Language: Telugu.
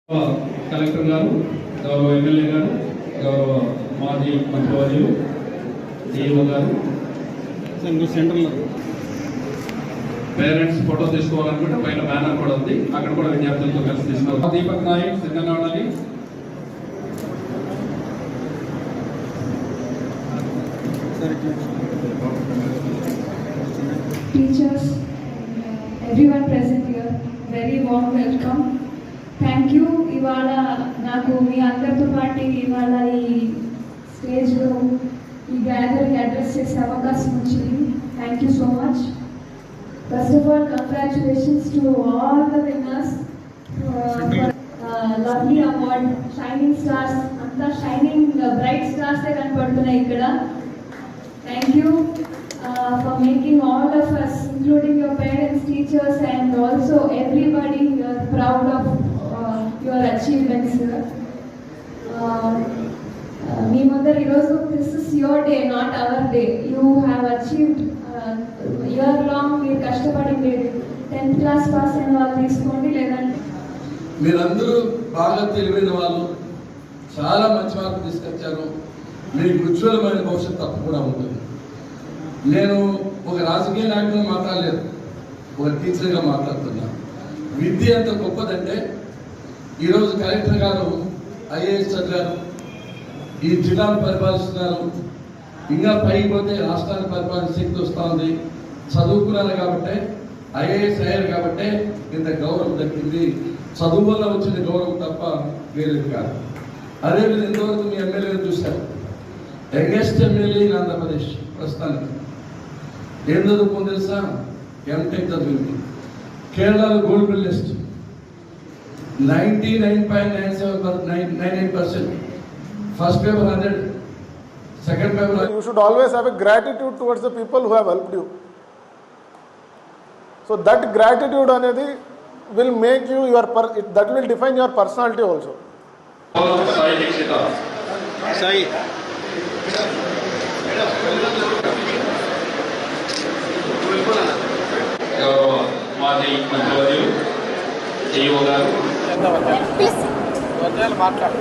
కలెక్టర్ గారు, గౌరవ ఎమ్మెల్యే గారు, గౌరవ మాజీ మంత్రివర్యులు డిఓ గారు, పేరెంట్స్ ఫోటో తీసుకోవాలనుకుంటే పైన బ్యానర్ కూడా ఉంది, అక్కడ కూడా విద్యార్థులతో కలిసి తీసుకోవాలి. దీపక్ నాయక్ సిద్ధంగా ఉండాలి. Teachers, everyone present here, very warm welcome. Thank you. ఇవాళ నాకు మీ అందరితో పాటు ఇవాళ ఈ స్టేజ్లో ఈ గ్యాదరింగ్ అడ్రస్ చేసే అవకాశం వచ్చింది. Thank you so much. First of all congratulations to all the winners lovely award. Shining stars అంతా షైనింగ్ బ్రైట్ స్టార్సే కనపడుతున్నాయి ఇక్కడ. Thank you for making all of us, including your parents, teachers, and also everybody, proud of your achievements. Me mother, this is your day, not our day. You have achieved year long. మీరు కష్టపడి 10th class పాస్ అయిన వాళ్ళు తీసుకోండి, లేదంటే మీరందరూ బాగా తెలివైన వాళ్ళు, చాలా మంచి మార్కులు తీసుకొచ్చారు. మీకు ఉజ్వలమైన భవిష్యత్తు తప్పకుండా ఉంటుంది. నేను ఒక రాజకీయ నాయకుడిగా మాట్లాడలేదు, ఒక టీచర్గా మాట్లాడుతున్నా. విద్య ఎంత గొప్పదంటే ఈరోజు కలెక్టర్ గారు ఐఏఎస్ చదివారు, ఈ జిల్లాను పరిపాలిస్తున్నారు, ఇంకా పైకి పోతే రాష్ట్రాన్ని పరిపాలించే శక్తి వస్తూ ఉంది. చదువుకున్నారు కాబట్టి, ఐఏఎస్ అయ్యారు కాబట్టి ఇంత గౌరవం దక్కింది. చదువు వల్ల వచ్చిన గౌరవం తప్ప వేరేది కాదు. అదేవిధంగా ఇంతవరకు మీ ఎమ్మెల్యేని చూశారు, యంగెస్ట్ ఎమ్మెల్యే ఇన్ ఆంధ్రప్రదేశ్. ప్రస్తుతానికి ఏం చదువుకుంది తెలుసా? ఎంటెక్ చదివింది. కేరళలో gold medalist, 99.99%. First paper 100, second paper. You should always have a gratitude towards the people who have helped you. So that gratitude anedi will make you that will define your personality also. Sai Dikshita. Sai. గౌరవ మాజీ మంత్రివర్యులు డిఓ గారు, మాట్లాడు.